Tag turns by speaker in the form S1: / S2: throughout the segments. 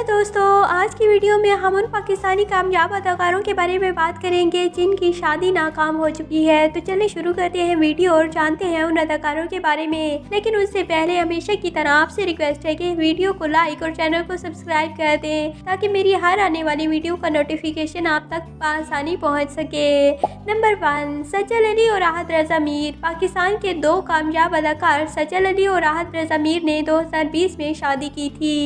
S1: Hello दोस्तों, आज की वीडियो में हम उन पाकिस्तानी कामयाब अदाकारों के बारे में बात करेंगे जिनकी शादी नाकाम हो चुकी है। तो चलिए शुरू करते हैं वीडियो और जानते हैं उन अदाकारों के बारे में। लेकिन उससे पहले हमेशा की तरह आपसे रिक्वेस्ट है कि वीडियो को लाइक और चैनल को सब्सक्राइब कर दें ताकि मेरी हर आने वाली वीडियो का नोटिफिकेशन आप तक आसानी पहुँच सके। नंबर 1, सजल अली और राहत रज़ा मीर। पाकिस्तान के दो कामयाब अदाकार सजल अली और राहत रज़ा मीर ने 2020 में शादी की थी।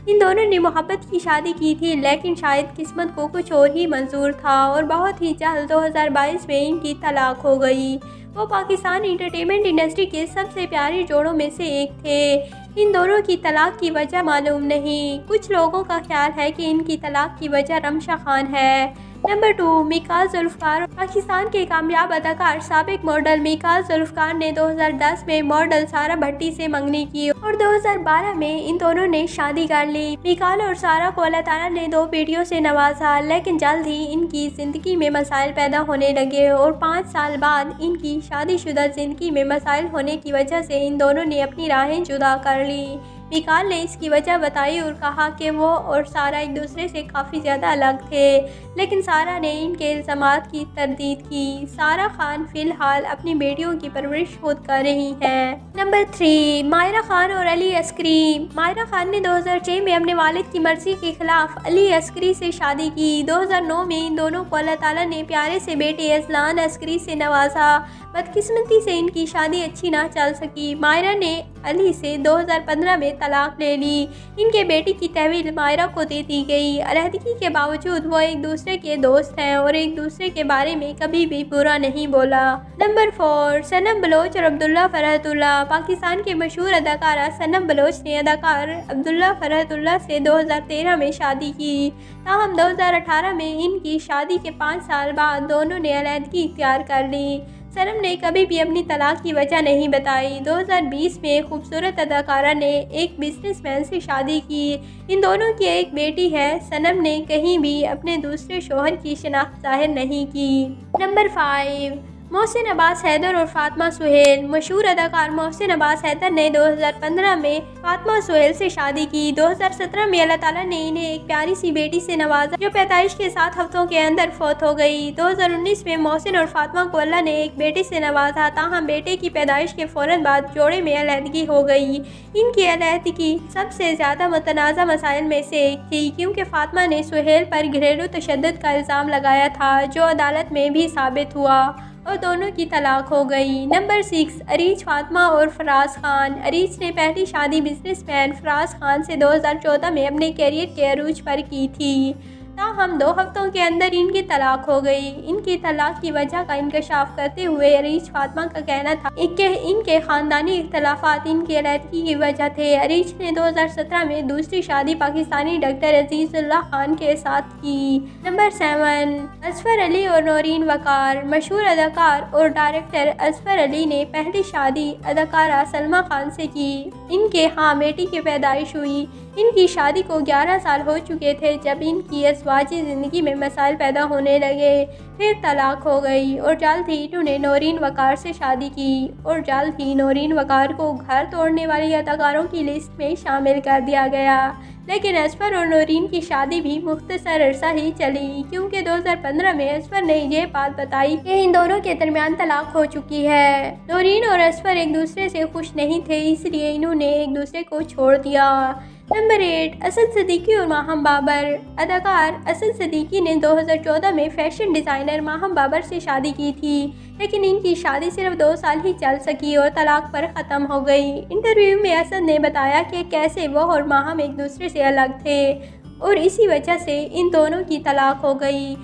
S1: इन दोनों ने मोहब्बत की शादी की थी, लेकिन शायद किस्मत को कुछ और ही मंजूर था और बहुत ही जल्द 2022 में इनकी तलाक हो गई। वो पाकिस्तान एंटरटेनमेंट इंडस्ट्री के सबसे प्यारे जोड़ों में से एक थे। इन दोनों की तलाक की वजह मालूम नहीं। कुछ लोगों का ख्याल है कि इनकी तलाक की वजह रमशा खान है। नंबर 2, मिकाल जुल्फ़िकार। पाकिस्तान के कामयाब अदाकार साबिक मॉडल मिकाल जुल्फ़िकार ने 2010 में मॉडल सारा भट्टी से मंगनी की और 2012 में इन दोनों ने शादी कर ली। मिकाल और सारा को अल्लाह ताला ने 2 बेटियों से नवाजा, लेकिन जल्द ही इनकी ज़िंदगी में मसाइल पैदा होने लगे और 5 साल बाद इनकी शादीशुदा ज़िंदगी में मसाइल होने की वजह से इन दोनों ने अपनी राहें जुदा कर ली। मिकाल ने इसकी वजह बताई और कहा कि वो और सारा एक दूसरे से काफ़ी ज़्यादा अलग थे, लेकिन सारा ने इनके इल्ज़ामात की तरदीद की। सारा खान फ़िलहाल अपनी बेटियों की परवरिश खुद कर रही हैं। नंबर 3, मायरा खान और अली अस्करी। मायरा खान ने 2006 में अपने वालिद की मर्ज़ी के खिलाफ अली अस्करी से शादी की। 2009 में इन दोनों को अल्लाह ताला ने प्यारे से बेटे अज़लान अस्करी से नवाजा। बदकिस्मती से इनकी शादी अच्छी ना चल सकी। मायरा ने अली से 2015 में तलाक ले ली। इनके बेटी की तहवील मायरा को दे दी गई। अलहदगी के बावजूद वो एक दूसरे के दोस्त हैं और एक दूसरे के बारे में कभी भी बुरा नहीं बोला। नंबर 4, सनम बलोच और अब्दुल्ला फरहतुल्लाह। पाकिस्तान के मशहूर अदाकारा सनम बलोच ने अदाकार अब्दुल्ला फरहतुल्लाह से 2013 में शादी की। ताहम 2018 में इनकी शादी के 5 साल बाद दोनों ने अलहदगी इख्तियार कर ली। सनम ने कभी भी अपनी तलाक की वजह नहीं बताई। 2020 में खूबसूरत अदाकारा ने एक बिजनेसमैन से शादी की। इन दोनों की एक बेटी है। सनम ने कहीं भी अपने दूसरे शौहर की शनाख्त जाहिर नहीं की। नंबर 5, मोहसिन अब्बास हैदर और फातिमा सुहेल। मशहूर अदाकार मोहसिन अब्बास हैदर ने 2015 में फातिमा सुहेल से शादी की। 2017 में अल्लाह ताला ने इन्हें एक प्यारी सी बेटी से नवाजा जो पैदाइश के 7 हफ्तों के अंदर फौत हो गई। 2019 में मोहसिन और फातिमा को अल्लाह ने एक बेटे से नवाजा, ताहम बेटे की पैदाइश के फ़ौरन बाद जोड़े में अलहदगी हो गई। इनकी अलहदगी सबसे ज़्यादा मुतनाज़ा मसाइल में से एक थी, क्योंकि फातिमा ने सुहेल पर घरेलू तशद्दुद का इल्ज़ाम लगाया था जो अदालत में भी साबित हुआ और दोनों की तलाक हो गई। नंबर 6, अरीज फातिमा और फराज खान। अरीज ने पहली शादी बिजनेसमैन फराज खान से 2014 में अपने कैरियर के अरूज पर की थी। ताहम 2 हफ्तों के अंदर इनकी तलाक हो गई। इनकी तलाक की वजह का इंकशाफ करते हुए अरीज फातिमा का कहना था कि इनके ख़ानदानी इख्तलाफात इनकी अलहदगी की वजह थे। अरीज ने 2017 में दूसरी शादी पाकिस्तानी डॉक्टर अजीज़ुल्लाह खान के साथ की। नंबर 7, असफर अली और नौरीन वकार। मशहूर अदाकार और डायरेक्टर असफर अली ने पहली शादी अदाकारा सलमा खान से की। इनके यहाँ बेटी की पैदाइश हुई। इनकी शादी को 11 साल हो चुके थे जब इनकी अज़वाजी ज़िंदगी में मसाइल पैदा होने लगे। फिर तलाक हो गई और जल्द ही इन्होंने नौरीन वकार से शादी की और जल्द ही नौरीन वकार को घर तोड़ने वाली अदाकारों की लिस्ट में शामिल कर दिया गया। लेकिन असफर और नौरीन की शादी भी मुख्तसर अरसा ही चली, क्योंकि 2015 में असफर ने ये बात बताई कि इन दोनों के दरमियान तलाक हो चुकी है। नौरीन और असफर एक दूसरे से खुश नहीं थे, इसलिए इन्होंने एक दूसरे को छोड़ दिया। नंबर 8, असद सिद्दीकी और माहम बाबर। अदाकार असद सिद्दीकी ने 2014 में फैशन डिज़ाइनर माहम बाबर से शादी की थी, लेकिन इनकी शादी सिर्फ 2 साल ही चल सकी और तलाक पर ख़त्म हो गई। इंटरव्यू में असद ने बताया कि कैसे वो और माहम एक दूसरे से अलग थे और इसी वजह से इन दोनों की तलाक हो गई।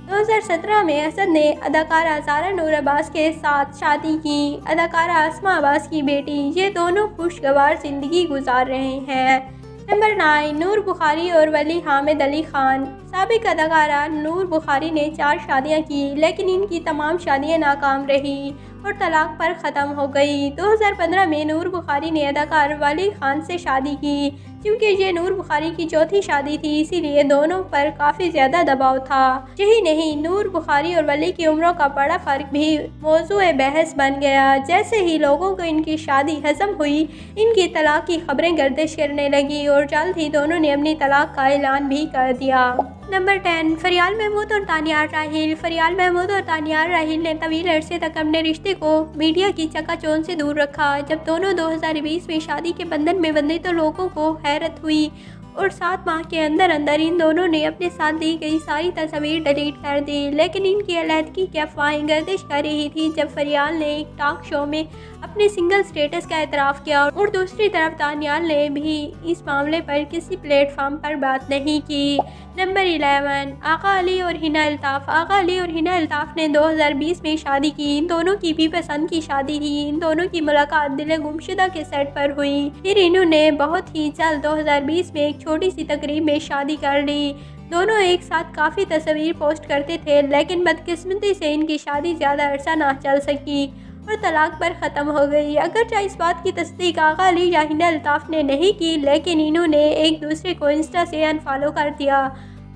S1: 2017 में असद ने अदाकारा ज़ारा नूर अब्बास के साथ शादी की। अदाकारा अस्मा अब्बास की बेटी। ये दोनों खुशगवार ज़िंदगी गुजार रहे हैं। नंबर 9, नूर बुखारी और वली हामिद अली खान। साबिक अदाकारा नूर बुखारी ने 4 शादियां की, लेकिन इनकी तमाम शादियां नाकाम रही और तलाक पर ख़त्म हो गई। 2015 में नूर बुखारी ने अदाकार वली खान से शादी की। کیونکہ یہ نور بخاری کی چوتھی شادی تھی، اسی لیے دونوں پر کافی زیادہ دباؤ تھا۔ یہی نہیں، نور بخاری اور ولی کی عمروں کا بڑا فرق بھی موضوع بحث بن گیا۔ جیسے ہی لوگوں کو ان کی شادی ہضم ہوئی، ان کی طلاق کی خبریں گردش کرنے لگی اور جلد ہی دونوں نے اپنی طلاق کا اعلان بھی کر دیا۔ نمبر 10، فریال محمود اور تانیار راحیل۔ فریال محمود اور تانیار راحیل نے طویل عرصے تک اپنے رشتے کو میڈیا کی چکا چوند سے دور رکھا۔ جب دونوں 2020 میں شادی کے بندھن میں بندھے تو لوگوں کو حیرت ہوئی اور 7 ماہ کے اندر ان دونوں نے اپنے ساتھ لی گئی ساری تصاویر ڈیلیٹ کر دی۔ لیکن ان کی علیحدگی کی افواہیں گردش کر رہی تھی جب فریال نے ایک ٹاک شو میں اپنے سنگل سٹیٹس کا اعتراف کیا اور دوسری طرف تانیار نے بھی اس معاملے پر کسی پلیٹ فارم پر بات نہیں کی۔ نمبر 11، آغا علی اور ہنا الطاف۔ آغا علی اور ہنا الطاف نے 2020 میں شادی کی۔ ان دونوں کی بھی پسند کی شادی تھی۔ ان دونوں کی ملاقات دل گمشدہ کے سیٹ پر ہوئی، پھر انہوں نے بہت ہی جلد 2020 میں ایک چھوٹی سی تقریب میں شادی کر لی۔ دونوں ایک ساتھ کافی تصاویر پوسٹ کرتے تھے، لیکن بدقسمتی سے ان کی شادی زیادہ عرصہ نہ چل سکی اور طلاق پر ختم ہو گئی۔ اگرچہ اس بات کی تصدیق آغا علی یا ہنا الطاف نے نہیں کی، لیکن انہوں نے ایک دوسرے کو انسٹا سے انفالو کر دیا۔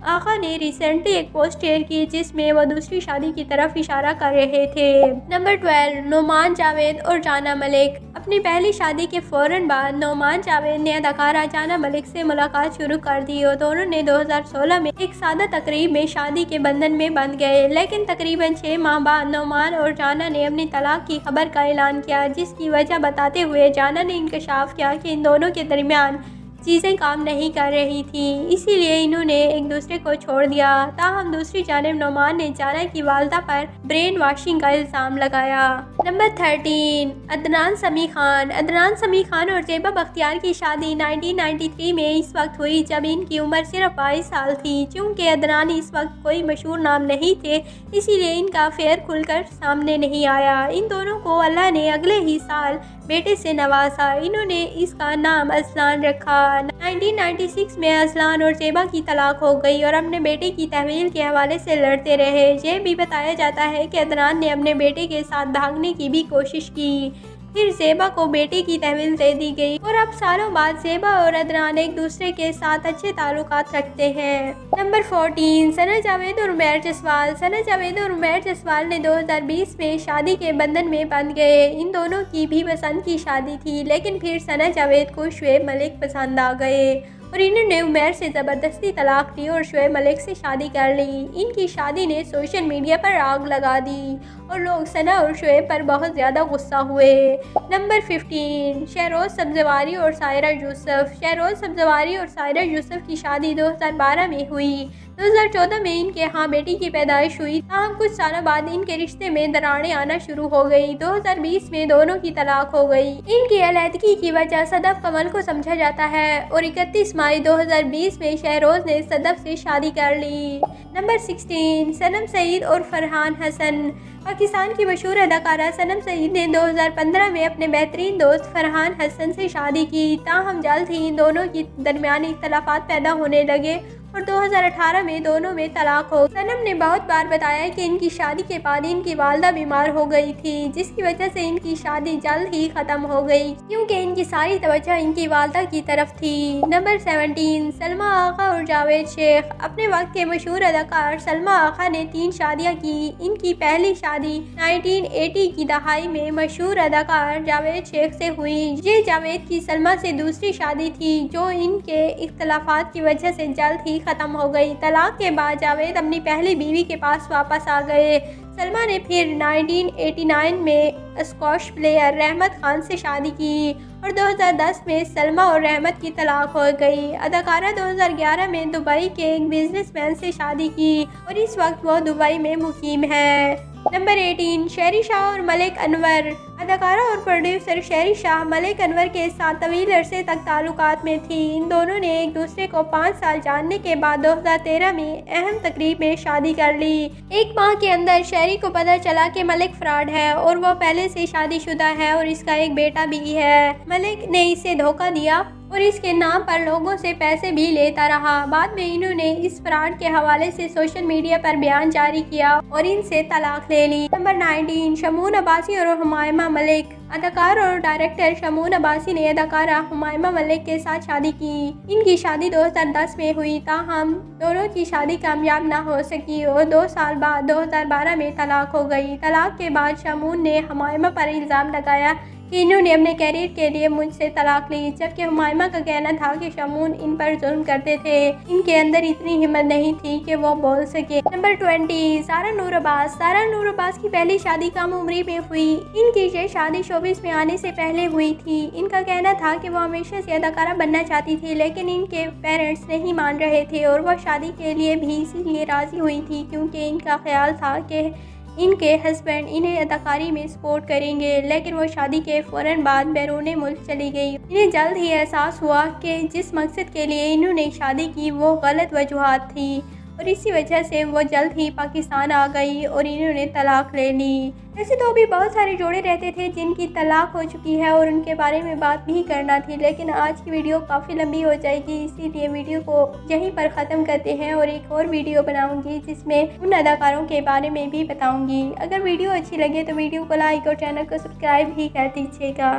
S1: آغا نے ریسنٹلی ایک پوسٹ شیئر کی جس میں وہ دوسری شادی کی طرف اشارہ کر رہے تھے۔ نمبر 12، نعمان جاوید اور جانا ملک۔ اپنی پہلی شادی کے فوراً بعد نعمان جاوید نے اداکارہ جانا ملک سے ملاقات شروع کر دی اور دونوں نے 2016 میں ایک سادہ تقریب میں شادی کے بندھن میں بندھ گئے۔ لیکن تقریباً 6 ماہ بعد نعمان اور جانا نے اپنی طلاق کی خبر کا اعلان کیا، جس کی وجہ بتاتے ہوئے جانا نے انکشاف کیا کہ ان دونوں کے درمیان چیزیں کام نہیں کر رہی تھیں، اسی لیے انہوں نے ایک دوسرے کو چھوڑ دیا۔ تاہم دوسری جانب نعمان نے جانا کی والدہ پر برین واشنگ کا الزام لگایا۔ نمبر 13، عدنان سمیع خان۔ عدنان سمیع خان اور زیبا بختیار کی شادی 1993 میں اس وقت ہوئی جب ان کی عمر صرف 22 سال تھی۔ چونکہ عدنان اس وقت کوئی مشہور نام نہیں تھے، اسی لیے ان کا افیئر کھل کر سامنے نہیں آیا۔ ان دونوں کو اللہ نے اگلے ہی سال بیٹے سے نوازا۔ انہوں نے اس کا نام اذلان رکھا۔ 1996 میں اذلان اور زیبا کی طلاق ہو گئی اور اپنے بیٹے کی تحویل کے حوالے سے لڑتے رہے۔ یہ بھی بتایا جاتا ہے کہ عدنان نے اپنے بیٹے کے ساتھ بھاگنے کی بھی کوشش کی، پھر زیبا کو بیٹے کی تحویل دے دی گئی اور اب سالوں بعد زیبا اور عدنان ایک دوسرے کے ساتھ اچھے تعلقات رکھتے ہیں۔ نمبر 14، ثنا جاوید اور عمیر جسوال۔ ثنا جاوید اور عمیر جسوال نے 2020 میں شادی کے بندھن میں بندھ گئے۔ ان دونوں کی بھی پسند کی شادی تھی، لیکن پھر ثنا جاوید کو شعیب ملک پسند آ گئے اور انہوں نے عمیر سے زبردستی طلاق لی اور شعیب ملک سے شادی کر لی۔ ان کی شادی نے سوشل میڈیا پر آگ لگا دی اور لوگ ثنا اور شعیب پر بہت زیادہ غصہ ہوئے۔ نمبر 15، شہروز سبزواری اور سائرہ یوسف۔ شہروز سبزواری اور سائرہ یوسف کی شادی 2012 میں ہوئی۔ 2014 میں ان کے ہاں بیٹی کی پیدائش ہوئی، تاہم کچھ سالوں بعد ان کے رشتے میں دراڑیں آنا شروع ہو گئی۔ 2020 میں دونوں کی طلاق ہو گئی۔ ان کی علیحدگی کی وجہ صدف کمل کو سمجھا جاتا ہے اور 31 مئی 2020 میں شہروز نے صدف سے شادی کر لی۔ نمبر 16، صنم سعید اور فرحان حسن۔ پاکستان کی مشہور اداکارہ صنم سعید نے 2015 میں اپنے بہترین دوست فرحان حسن سے شادی کی، تاہم جلد ہی ان دونوں کے درمیان اختلافات پیدا ہونے لگے اور 2018 میں دونوں میں طلاق ہو۔ صنم نے بہت بار بتایا کہ ان کی شادی کے بعد ان کی والدہ بیمار ہو گئی تھی، جس کی وجہ سے ان کی شادی جلد ہی ختم ہو گئی کیونکہ ان کی ساری توجہ ان کی والدہ کی طرف تھی۔ نمبر 17، سلمیٰ آغا اور جاوید شیخ۔ اپنے وقت کے مشہور اداکار سلمیٰ آغا نے 3 شادیاں کی۔ ان کی پہلی شادی 1980 کی دہائی میں مشہور اداکار جاوید شیخ سے ہوئی۔ یہ جاوید کی سلمیٰ سے دوسری شادی تھی جو ان کے اختلافات کی وجہ سے جلد ہی ختم ہو گئی۔ طلاق کے بعد جاوید اپنی پہلی بیوی کے پاس واپس آ گئے۔ سلمیٰ نے پھر 1989 میں اسکواش پلیئر رحمت خان سے شادی کی اور 2010 میں سلمیٰ اور رحمت کی طلاق ہو گئی۔ اداکارہ 2011 میں دبئی کے ایک بزنس مین سے شادی کی اور اس وقت وہ دبئی میں مقیم ہے۔ نمبر 18، شہری شاہ اور ملک انور۔ اداکارہ اور پروڈیوسر شہری شاہ ملک انور کے ساتھ طویل عرصے تک تعلقات میں تھی۔ ان دونوں نے ایک دوسرے کو 5 سال جاننے کے بعد 2013 میں اہم تقریب میں شادی کر لی۔ 1 ماہ کے اندر شہری کو پتہ چلا کہ ملک فراڈ ہے اور وہ پہلے سے شادی شدہ ہے اور اس کا ایک بیٹا بھی ہے۔ ملک نے اسے دھوکہ دیا और इसके नाम पर लोगों से पैसे भी लेता रहा। बाद में इन्होंने इस फ्रॉड के हवाले से सोशल मीडिया पर बयान जारी किया और इनसे तलाक ले ली। नंबर 19, शमून अब्बासी और हुमायमा मलिक। अदाकार और डायरेक्टर शमून अब्बासी ने अदाकारा हुमायमा मलिक के साथ शादी की। इनकी शादी 2010 में हुई, ताहम दोनों की शादी कामयाब ना हो सकी और 2 साल बाद 2012 में तलाक हो गई। तलाक के बाद शमून ने हुमायमा पर इल्ज़ाम लगाया कि इन्होंने अपने कैरियर के लिए मुझसे तलाक ली, जबकि हुमायमा का कहना था कि शमून इन पर जुल्म करते थे। इनके अंदर इतनी हिम्मत नहीं थी कि वो बोल सके। नंबर 20, सारा नूर अब्बास। सारा नूर अब्बास की पहली शादी कम उम्री में हुई। इनकी ये शादी शोबिस में आने से पहले हुई थी। इनका कहना था कि वो हमेशा से अदाकारा बनना चाहती थी, लेकिन इनके पेरेंट्स नहीं मान रहे थे और वह शादी के लिए भी इसीलिए राजी हुई थी क्योंकि इनका ख्याल था कि इनके हस्बैंड इन्हें अदाकारी में सपोर्ट करेंगे। लेकिन वो शादी के फ़ौरन बाद बैरून मुल्क चली गई। इन्हें जल्द ही एहसास हुआ कि जिस मकसद के लिए इन्होंने शादी की वो गलत वजूहात थी और इसी वजह से वो जल्द ही पाकिस्तान आ गई और इन्होंने तलाक ले ली। वैसे तो अभी बहुत सारे जोड़े रहते थे जिनकी तलाक हो चुकी है और उनके बारे में बात भी करना थी, लेकिन आज की वीडियो काफ़ी लंबी हो जाएगी, इसीलिए वीडियो को यहीं पर ख़त्म करते हैं और एक और वीडियो बनाऊंगी जिसमें उन अदाकारों के बारे में भी बताऊंगी। अगर वीडियो अच्छी लगे तो वीडियो को लाइक और चैनल को सब्सक्राइब भी कर दीजिएगा।